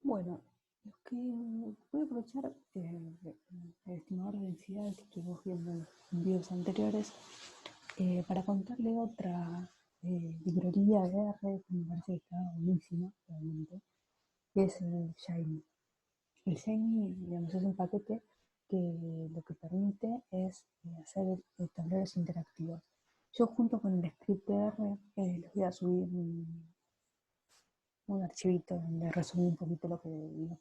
Bueno, lo que voy a aprovechar el estimador de densidad que estuvimos viendo en videos anteriores para contarle otra librería de R que me parece que está buenísima, realmente, que es el Shiny. El Shiny, digamos, es un paquete que lo que permite es hacer tableros interactivos. Yo junto con el script de R les voy a subir un archivito donde resumí un poquito lo que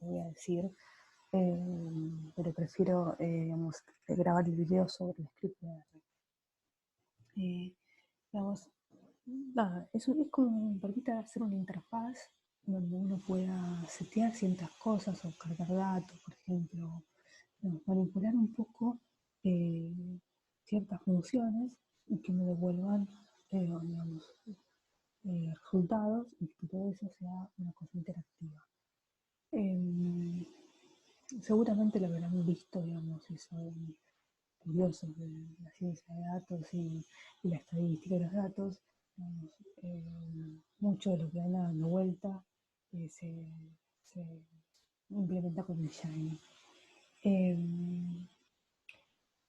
voy a decir, pero prefiero digamos, grabar el video sobre el script de R. Digamos, nada, eso es como me permite hacer una interfaz donde uno pueda setear ciertas cosas o cargar datos, por ejemplo, digamos, manipular un poco eh, ciertas funciones y que me devuelvan digamos, resultados y que todo eso sea una cosa interactiva. Eh, Seguramente lo habrán visto, digamos, si son curiosos de la ciencia de datos y la estadística de los datos. Digamos, mucho de lo que anda dando vuelta se implementa con el Shiny. Eh,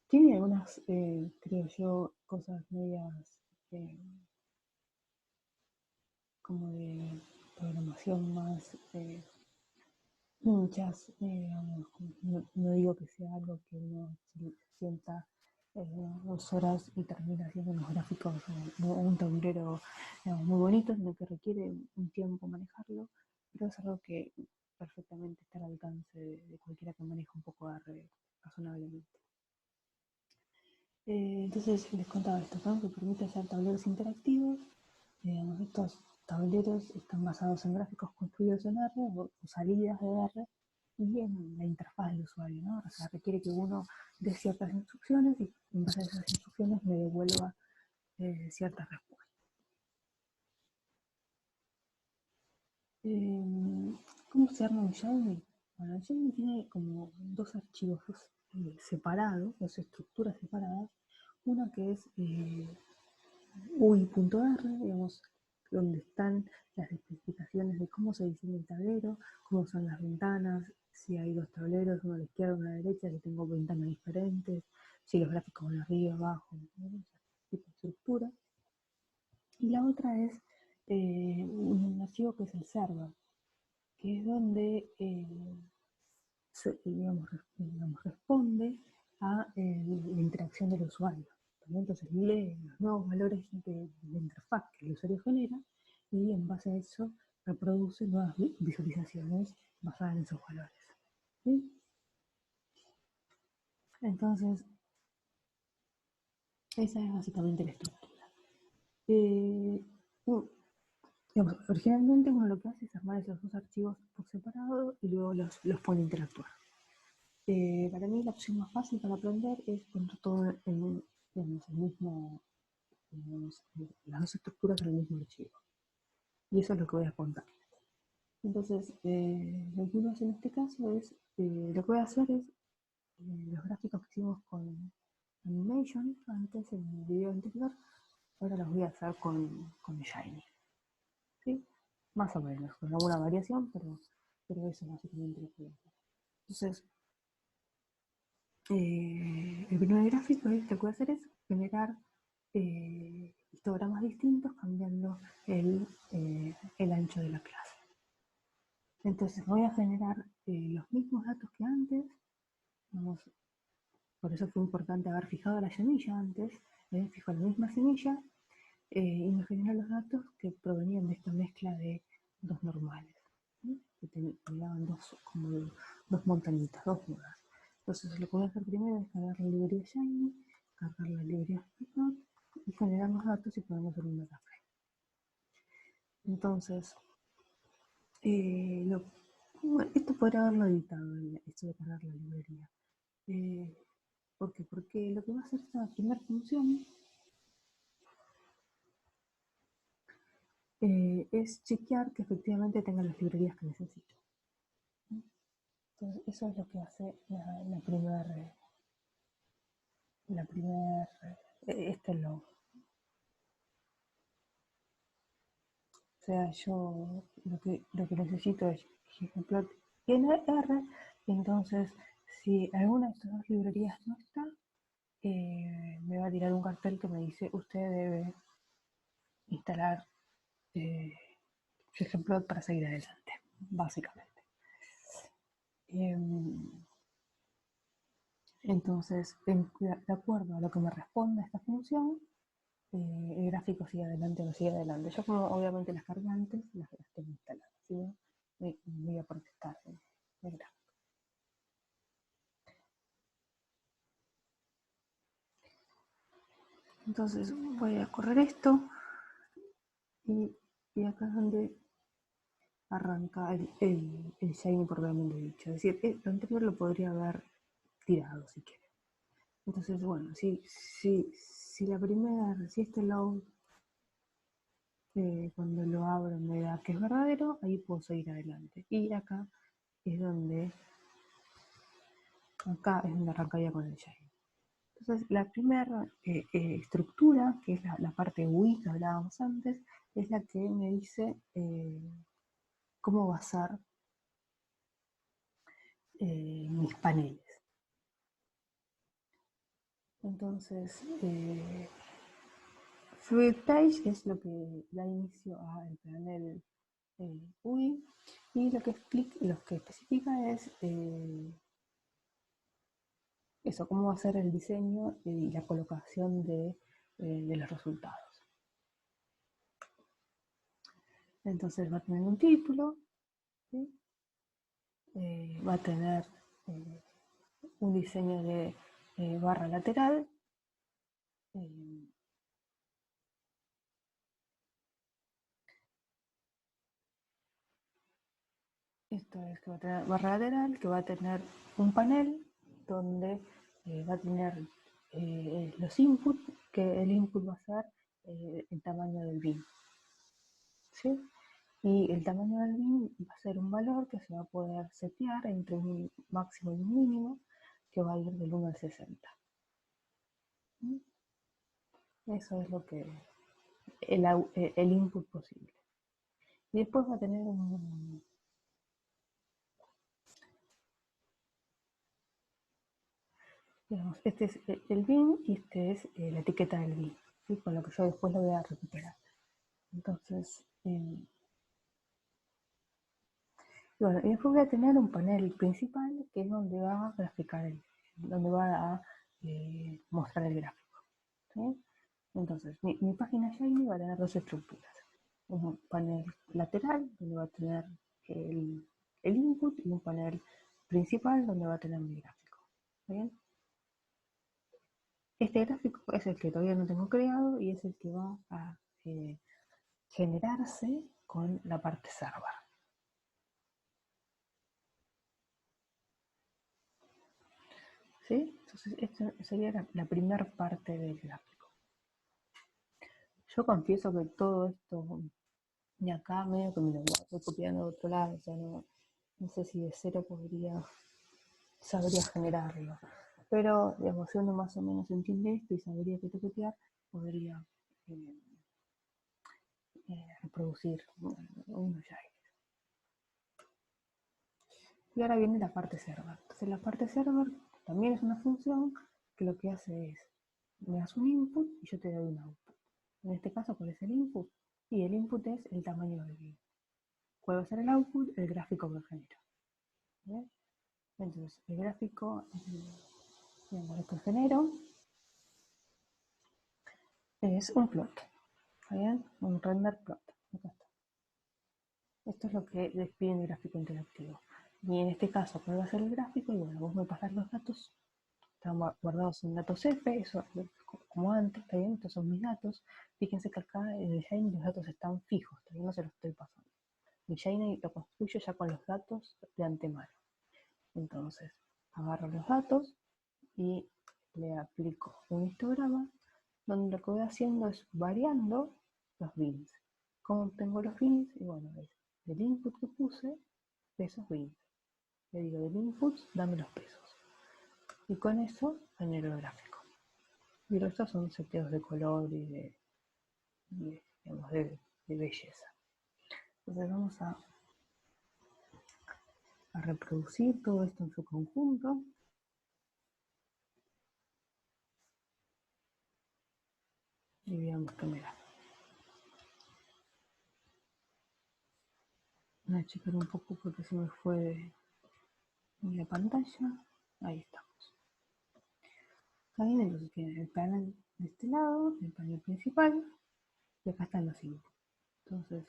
Tiene algunas, creo yo, cosas medias como de programación más muchas, digamos, no digo que sea algo que uno se sienta 2 horas y termina haciendo unos gráficos o un tablero digamos, muy bonito, sino que requiere un tiempo manejarlo, pero es algo que perfectamente está al alcance de cualquiera que maneje un poco de red razonablemente. Entonces les contaba esto, ¿no? Que permite hacer tableros interactivos. Digamos, estos tableros están basados en gráficos construidos en R o salidas de R y en la interfaz del usuario, ¿no? O sea, requiere que uno dé ciertas instrucciones y en base a esas instrucciones me devuelva ciertas respuestas. ¿Cómo se arma un Shiny? Bueno, el Shiny tiene como dos archivos separados, dos estructuras separadas. Una que es UI.R, digamos, donde están las especificaciones de cómo se diseña el tablero, cómo son las ventanas, si hay dos tableros, uno a la izquierda y uno a la derecha, si tengo ventanas diferentes, si los gráficos van arriba, abajo, ¿no? Ese tipo de estructura. Y la otra es un archivo que es el server, que es donde digamos, responde a la interacción del usuario. Entonces lee los nuevos valores de la interfaz que el usuario genera y en base a eso reproduce nuevas visualizaciones basadas en esos valores. ¿Sí? Entonces, esa es básicamente la estructura. Eh, digamos, originalmente uno lo que hace es armar esos dos archivos por separado y luego los pone a interactuar. Para mí la opción más fácil para aprender es poner todo en el mismo, digamos, las dos estructuras en el mismo archivo. Y eso es lo que voy a contar. Entonces, lo que uno hace en este caso es, lo que voy a hacer es los gráficos que hicimos con Animation antes en el video anterior, ahora los voy a hacer con Shiny. ¿Sí? Más o menos, con alguna variación, pero eso es básicamente lo que voy a hacer. Entonces, el primer gráfico lo que voy a hacer es generar histogramas distintos cambiando el ancho de la clase. Entonces voy a generar los mismos datos que antes. Vamos, por eso fue importante haber fijado la semilla antes. Fijo la misma semilla y me genera los datos que provenían de esta mezcla de dos normales. ¿Sí? Que tenían como dos montañitas, dos mudas. Entonces lo que voy a hacer primero es cargar la librería Shiny, cargar la librería Speednote y generar los datos y podemos hacer un metaframe. Entonces, bueno, esto podría haberlo editado, esto de cargar la librería. ¿Por qué? Porque lo que va a hacer esta primera función es chequear que efectivamente tenga las librerías que necesito. Entonces, eso es lo que hace la primera. Este es lo. O sea, yo lo que necesito es ejemplo tiene R, entonces si alguna de estas dos librerías no está, me va a tirar un cartel que me dice usted debe instalar ejemplo para seguir adelante, básicamente. Entonces, de acuerdo a lo que me responda esta función, el gráfico sigue adelante o no sigue adelante. Yo como obviamente las cargué antes, las tengo instaladas, ¿sí? Me voy a protestar el gráfico. Entonces voy a correr esto y acá es donde arranca el Shiny propiamente dicho. Es decir, lo anterior lo podría haber tirado si quiere. Entonces, bueno, si la primera, si este load, cuando lo abro me da que es verdadero, ahí puedo seguir adelante. Y acá es donde arrancaría con el Shiny. Entonces, la primera estructura, que es la parte UI que hablábamos antes, es la que me dice cómo basar mis paneles. Entonces, Fluid Page es lo que da inicio al panel UI y lo que especifica es eso, cómo va a ser el diseño y la colocación de los resultados. Entonces va a tener un título, ¿sí? Va a tener un diseño de barra lateral, esto es que va a tener barra lateral, que va a tener un panel donde va a tener los inputs, que el input va a ser el tamaño del bin, ¿sí? Y el tamaño del bin va a ser un valor que se va a poder setear entre un máximo y un mínimo, que va a ir del 1 al 60. ¿Sí? Eso es lo que el input posible. Y después va a tener digamos, este es el bin y este es la etiqueta del bin, ¿sí? Con lo que yo después lo voy a recuperar. Entonces, bueno, y después voy a tener un panel principal que es donde va a graficar, donde va a mostrar el gráfico, ¿sí? Entonces, mi página Shiny va a tener dos estructuras. Un panel lateral, donde va a tener el input, y un panel principal, donde va a tener mi gráfico. ¿Bien? Este gráfico es el que todavía no tengo creado y es el que va a generarse con la parte server. ¿Sí? Entonces, esta sería la primera parte del gráfico. Yo confieso que todo esto de acá medio que me lo estoy copiando de otro lado, o sea, no sé si de cero sabría generarlo. Pero, digamos, si uno más o menos entiende esto y sabría qué copiar, podría reproducir uno ya. Y ahora viene la parte server. Entonces la parte server también es una función que lo que hace es, me das un input y yo te doy un output. En este caso, ¿cuál es el input? Y el input es el tamaño del bin. ¿Cuál va a ser el output? El gráfico que genero. ¿Bien? Entonces, el gráfico, lo que genero es un plot. ¿Bien? Un render plot. Acá está. Esto es lo que les pide el gráfico interactivo. Y en este caso, ¿cuál va a ser el gráfico? Y bueno, vos me pasás los datos, están guardados en datos F, eso como antes, ¿está bien? Estos son mis datos. Fíjense que acá en el Shiny los datos están fijos, todavía no se los estoy pasando. El Shiny lo construyo ya con los datos de antemano. Entonces, agarro los datos y le aplico un histograma donde lo que voy haciendo es variando los bins. ¿Cómo obtengo los bins? Y bueno, es del input que puse de esos bins. Le digo del input, dame los pesos. Y con eso genero el gráfico. Y el resto son seteos de color y digamos, de belleza. Entonces vamos a a reproducir todo esto en su conjunto. Y veamos que me da. Voy a checar un poco porque se me fue de la pantalla. Ahí estamos. Está bien, entonces tienen el panel de este lado, el panel principal, y acá están los inputs. Entonces,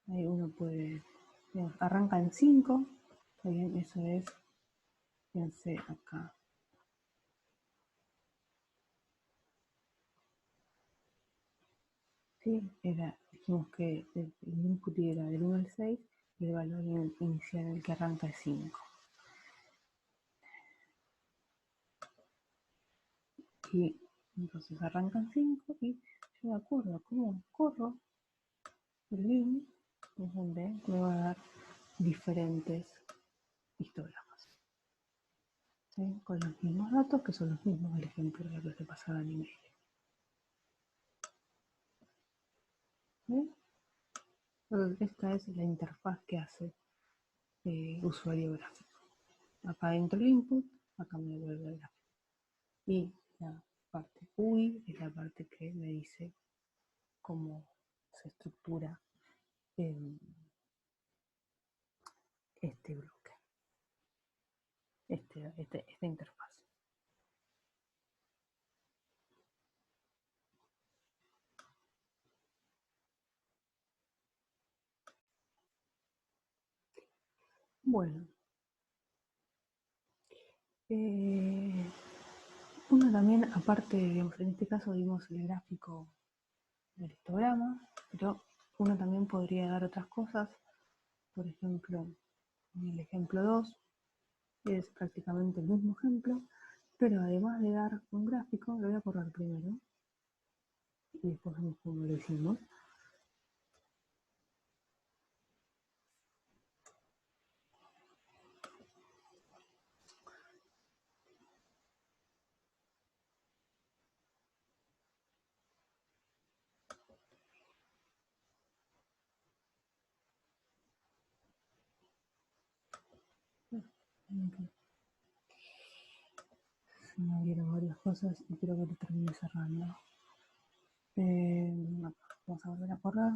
ahí uno puede, digamos, arranca en 5, está bien, eso es, fíjense acá. Sí, dijimos que el input era del 1 al 6 y el valor inicial el que arranca es 5. Y entonces arrancan 5 y yo de acuerdo a cómo corro el bin, es donde me va a dar diferentes histogramas. ¿Sí? Con los mismos datos que son los mismos del ejemplo de los que pasaban en email. ¿Sí? Entonces esta es la interfaz que hace usuario gráfico. Acá entro el input, acá me devuelve el gráfico. Y la parte UI es la parte que me dice cómo se estructura este bloque, esta interfaz. Bueno, uno también, aparte, digamos, en este caso dimos el gráfico del histograma, pero uno también podría dar otras cosas. Por ejemplo, en el ejemplo 2 es prácticamente el mismo ejemplo, pero además de dar un gráfico, lo voy a correr primero y después vemos cómo lo hicimos. Se me abrieron varias cosas y creo que lo terminé cerrando. Vamos a volver a correr.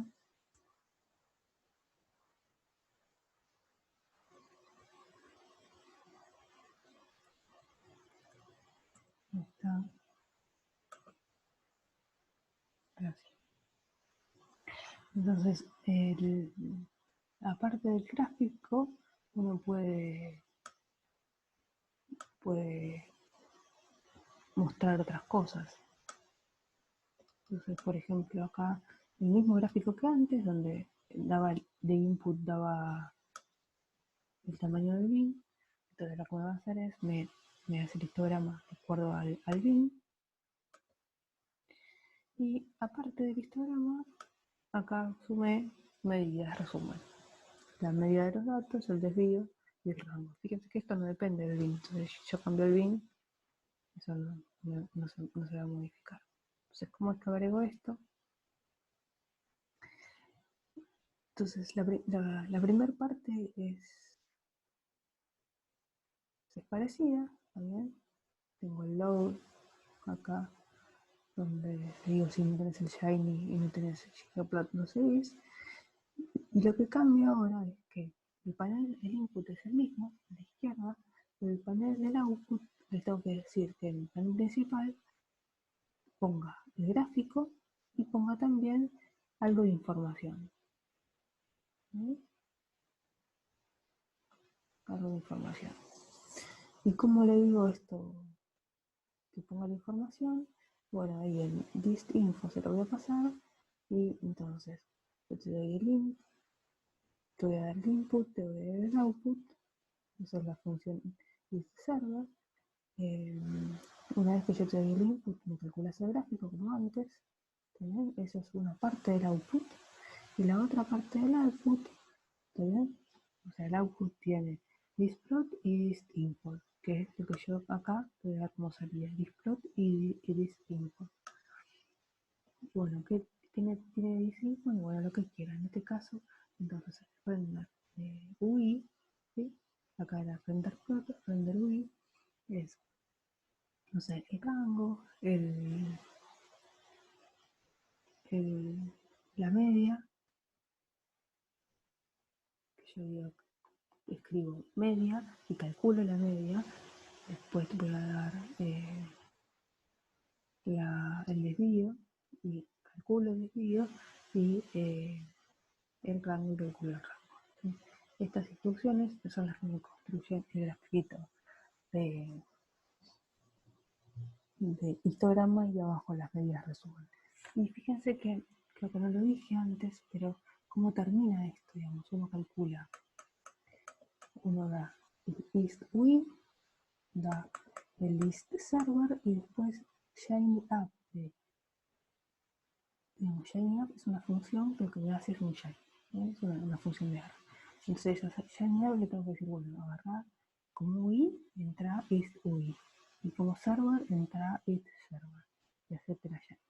Ahí está. Gracias. Entonces, aparte del gráfico, uno puede mostrar otras cosas. Entonces, por ejemplo, acá el mismo gráfico que antes, donde daba de input daba el tamaño del bin. Entonces lo que voy a hacer es me hace el histograma de acuerdo al bin. Y aparte del histograma, acá sumé medidas, resumen. La medida de los datos, el desvío y el rango. Fíjense que esto no depende del bin. Entonces, si yo cambio el bin, eso no se va a modificar. Entonces, ¿cómo es que agrego esto? Entonces, la primera parte es parecida, también. Tengo el load acá, donde digo si no tenés el Shiny y no tenés el Ggplot no seguís. Y lo que cambia ahora es que el panel, el input es el mismo, a la izquierda, pero el panel del output, les tengo que decir que en el panel principal ponga el gráfico y ponga también algo de información. ¿Sí? Algo de información. ¿Y cómo le digo esto? Que ponga la información. Bueno, ahí en dist info se lo voy a pasar y entonces yo te doy el link, te voy a dar el input, te voy a dar el output. Esa es la función list server. Una vez que yo te doy el input, me calculas el gráfico como antes. ¿Bien? Esa es una parte del output. Y la otra parte del output, ¿está bien? O sea, el output tiene displot y distinput, que es lo que yo acá te voy a dar como salida. Displot y distinput. Bueno, ¿qué tiene distinput? Bueno, lo que quiera. En este caso, entonces pueden dar UI, ¿sí? acá era render plot, render UI, es, no sé, el rango, la media, que yo digo, escribo media y calculo la media, después voy a dar el desvío y calculo el desvío y el rango y calculo el rango. Entonces, estas instrucciones son las que me construyen el grafiquito de histograma y abajo las medidas resumen. Y fíjense que creo que no lo dije antes, pero cómo termina esto, digamos, uno calcula, uno da el list win, da el list server y después shiny up. Digamos, shiny up es una función que lo que voy a hacer es un shiny, ¿no? Es una función de R. Entonces a shiny up le tengo que decir, bueno, agarrar como UI, entra is UI. Y como server, entra it server. Y etcétera shiny.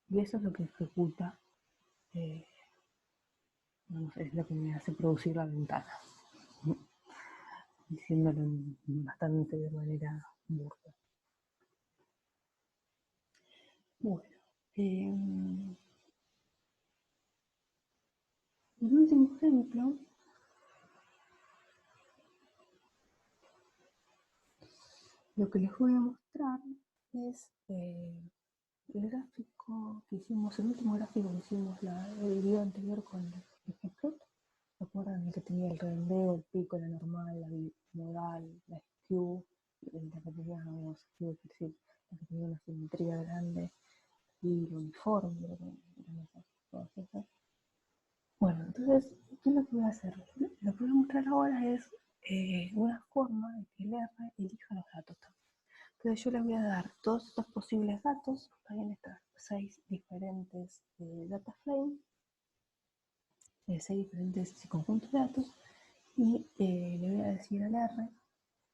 Y eso es lo que ejecuta, vamos, es lo que me hace producir la ventana, diciéndolo bastante de manera burda. Bueno, el último ejemplo, lo que les voy a mostrar es el gráfico que hicimos, el último gráfico que hicimos el video anterior con el ejemplo. ¿Se acuerdan? El que tenía el redondeo, el pico, la normal, la bimodal, la skew, la que teníamos skew, es decir, la que tenía una simetría grande y el uniforme, todas esas. Bueno, entonces, ¿qué es lo que voy a hacer? Lo que voy a mostrar ahora es una forma de que el R elija los datos también. Entonces yo les voy a dar todos estos posibles datos, también estas 6 diferentes data frames, 6 diferentes conjuntos de datos, y le voy a decir al R,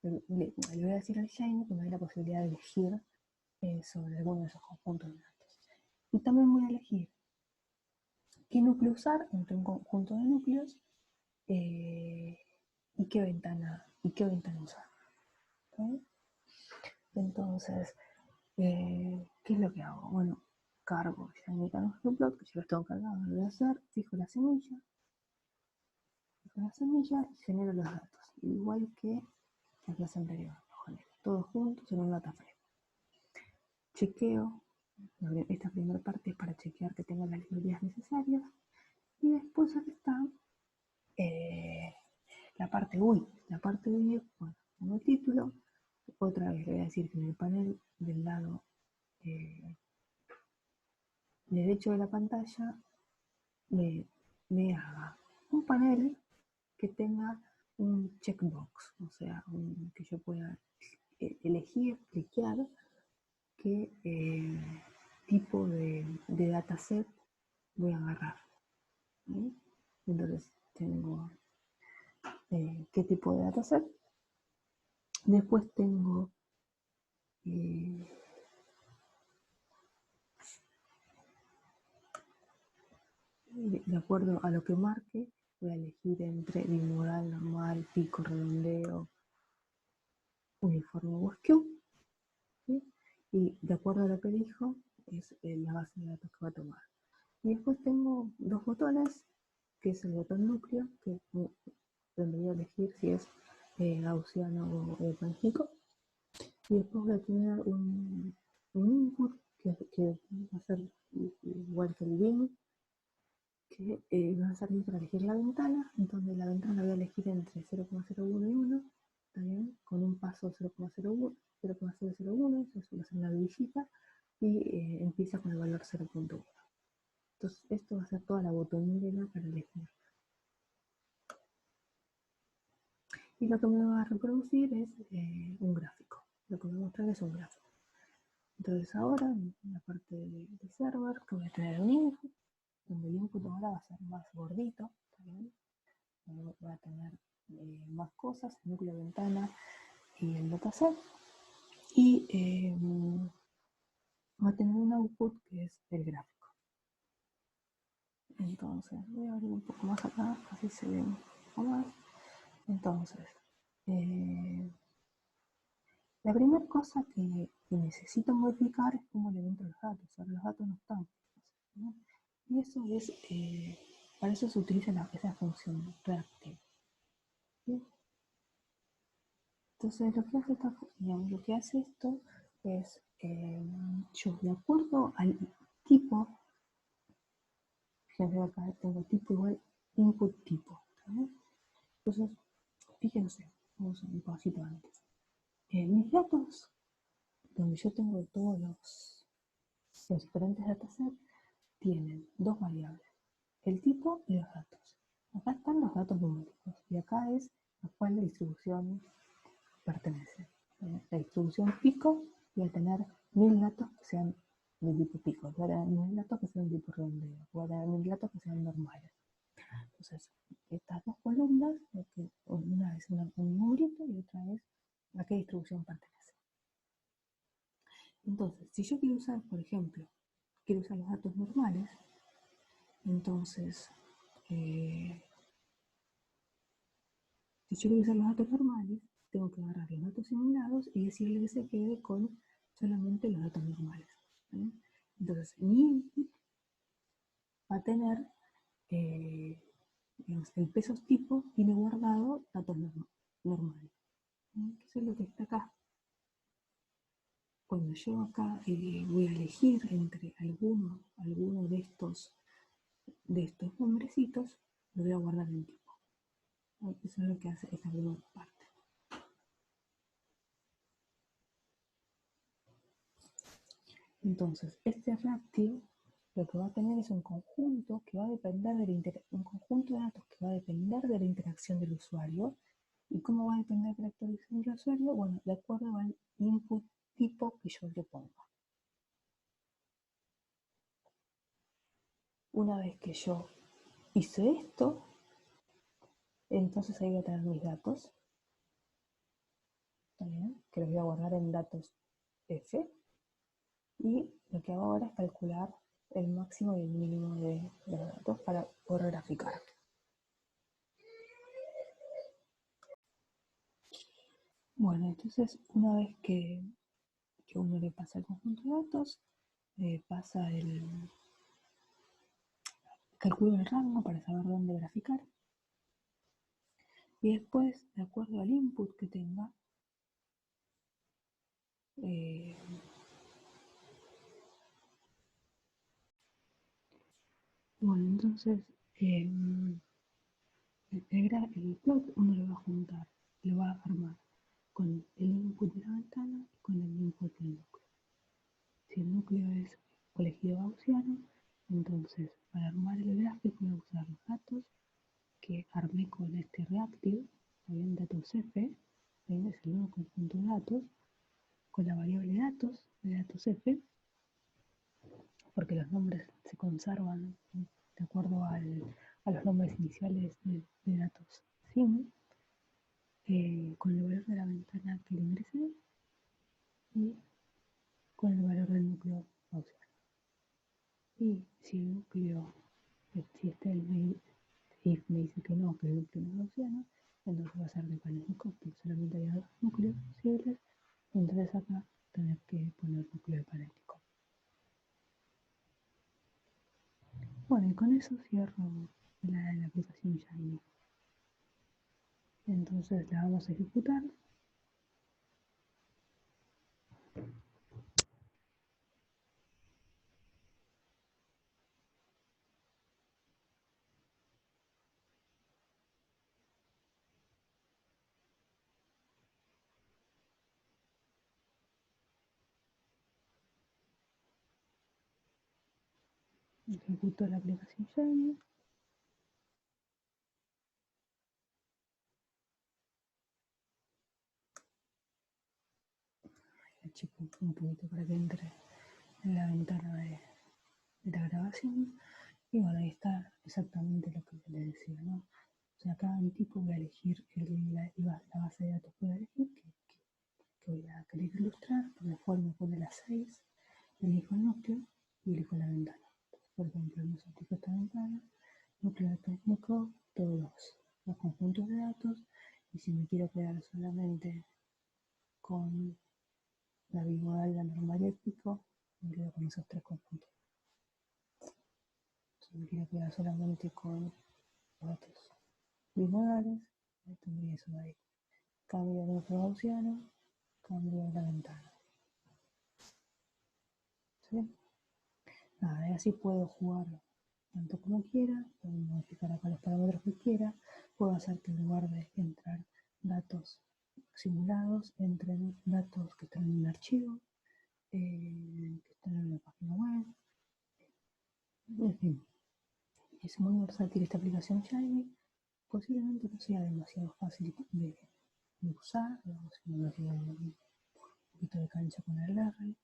le voy a decir al Shiny que me dé la posibilidad de elegir sobre alguno de esos conjuntos de datos. Y también voy a elegir qué núcleo usar entre un conjunto de núcleos y qué ventana usar. ¿Sí? Entonces, ¿qué es lo que hago? Bueno, cargo Shiny Canvas Plot, que yo los tengo cargados, lo voy a hacer, fijo la semilla y genero los datos, igual que la clase anterior, todos juntos en un data frame. Chequeo, esta primera parte es para chequear que tenga las librerías necesarias, y después acá está la parte UI. La parte UI, bueno, como el título, otra vez le voy a decir que en el panel del lado derecho de la pantalla me haga un panel que tenga un checkbox, o sea, que yo pueda elegir, cliquear qué tipo de dataset voy a agarrar. ¿Sí? Entonces tengo qué tipo de dataset. Después tengo de acuerdo a lo que marque, voy a elegir entre bimodal, normal, pico, redondeo, uniforme o skew. ¿Sí? Y de acuerdo a lo que elijo, es la base de datos que va a tomar. Y después tengo dos botones, que es el botón núcleo, que tendría que elegir si es gaussiano o mágico. Y después voy a tener un input que va a ser igual que el bin, que va a servir para elegir la ventana. Entonces la ventana la voy a elegir entre 0,01 y 1, también con un paso 0,01, 0,001, eso va a ser una visita, y empieza con el valor 0,1. Entonces esto va a ser toda la botonera para elegir. Y lo que me va a reproducir es un gráfico. Lo que me va a mostrar es un gráfico. Entonces ahora, en la parte de server, que voy a tener un input, donde el input ahora va a ser más gordito, ¿también? Va a tener más cosas, el núcleo de ventana y el dataset. Y va a tener un output que es el gráfico. Entonces, voy a abrir un poco más acá, así se ve un poco más. Entonces, La primera cosa que necesito modificar es cómo le entro los datos. Ahora los datos no están, ¿no? Y eso es, para eso se utiliza esa función reactive. ¿Sí? Entonces lo que hace esto es, yo de acuerdo al tipo, fíjense acá tengo tipo igual, input tipo. ¿Sí? Entonces, fíjense, vamos a un pasito antes. Mis datos, donde yo tengo todos los diferentes datasets, tienen dos variables, el tipo y los datos. Acá están los datos numéricos y acá es a cuál distribución pertenece. La distribución pico va a tener 1000 datos que sean de tipo pico, va a tener 1000 datos que sean de tipo redondeo, va a tener 1000 datos que sean normales. Entonces, estas dos columnas, una es un numerito y otra es a qué distribución pertenece. Entonces, si yo quiero usar, por ejemplo, quiero usar los datos normales, entonces, si yo quiero usar los datos normales, tengo que agarrar los datos simulados y decirle que se quede con solamente los datos normales. ¿Vale? Entonces, mi input va a tener, digamos, el pesos tipo tiene guardado datos normales. Eso es lo que está acá. Cuando yo acá voy a elegir entre alguno de estos nombrecitos, lo voy a guardar en tipo. Eso es lo que hace esta primera parte. Entonces, este reactive lo que va a tener es un conjunto que va a depender un conjunto de datos que va a depender de la interacción del usuario. ¿Y cómo va a depender de la interacción del usuario? Bueno, de acuerdo al input tipo que yo le ponga. Una vez que yo hice esto, entonces ahí voy a tener mis datos, ¿también? Que los voy a guardar en datos F. Y lo que hago ahora es calcular el máximo y el mínimo de los datos para poder graficar. Bueno, entonces una vez que uno le pasa el conjunto de datos, pasa calcula el rango para saber dónde graficar. Y después, de acuerdo al input que tenga, bueno, entonces el plot uno lo va a juntar, lo va a armar con el input de la ventana y con el input del núcleo. Si el núcleo es colegido gaussiano, entonces para armar el gráfico voy a usar los datos que armé con este reactive, también datos F, es el nuevo conjunto de datos, con la variable datos de datos F, porque los nombres se conservan de acuerdo a los nombres iniciales de datos sim, con el valor de la ventana que le ingresé y con el valor del núcleo gaussiano. Y si el núcleo, si if me dice que no, que el núcleo no es gaussiano, entonces va a ser de Parenikov, porque solamente hay dos núcleos posibles, entonces acá tener que poner núcleo de Parenikov. Bueno, y con eso cierro la aplicación Shiny. Entonces la vamos a ejecutar. Ejecuto la aplicación Shiny. Le chico un poquito para que entre en la ventana de la grabación. Y bueno, ahí está exactamente lo que les decía, ¿no? O sea, acá en tipo voy a elegir la base de datos que voy a elegir, que voy a querer ilustrar. Por default me pone las 6, elijo el núcleo y elijo la ventana. Entonces, por ejemplo, hemos aplicado esta ventana, núcleo de técnico, todos los conjuntos de datos, Y si me quiero quedar solamente con la bimodal, normal y el pico, me quedo con esos tres conjuntos. Si me quiero quedar solamente con los datos bimodales, tendría eso de ahí. Cambio de núcleo gaussiano, cambio de la ventana. ¿Sí? Nada, y así puedo jugar tanto como quiera, puedo modificar acá los parámetros que quiera, puedo hacer que en lugar de entrar datos simulados, entren datos que están en un archivo, que están en una página web, en fin. Es muy versátil esta aplicación Shiny, posiblemente no sea demasiado fácil de usar, digamos, si no tiene un poquito de cancha con el R,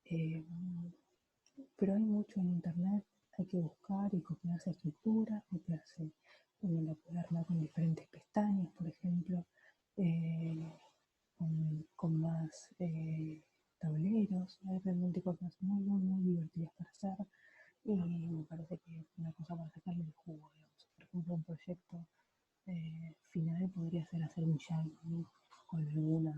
eh, pero hay mucho en internet, hay que buscar y copiarse estructuras, copiarse, poderla con diferentes pestañas, por ejemplo, eh, con más tableros, hay realmente cosas muy, muy, muy divertidas para hacer y me parece que es una cosa para sacarle el jugo, digamos. Por ejemplo, un proyecto final podría ser hacer un Shiny, ¿no? Con alguna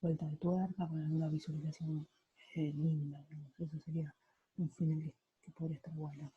vuelta de tuerca, con alguna visualización linda, digamos. Eso sería un final que podría estar bueno.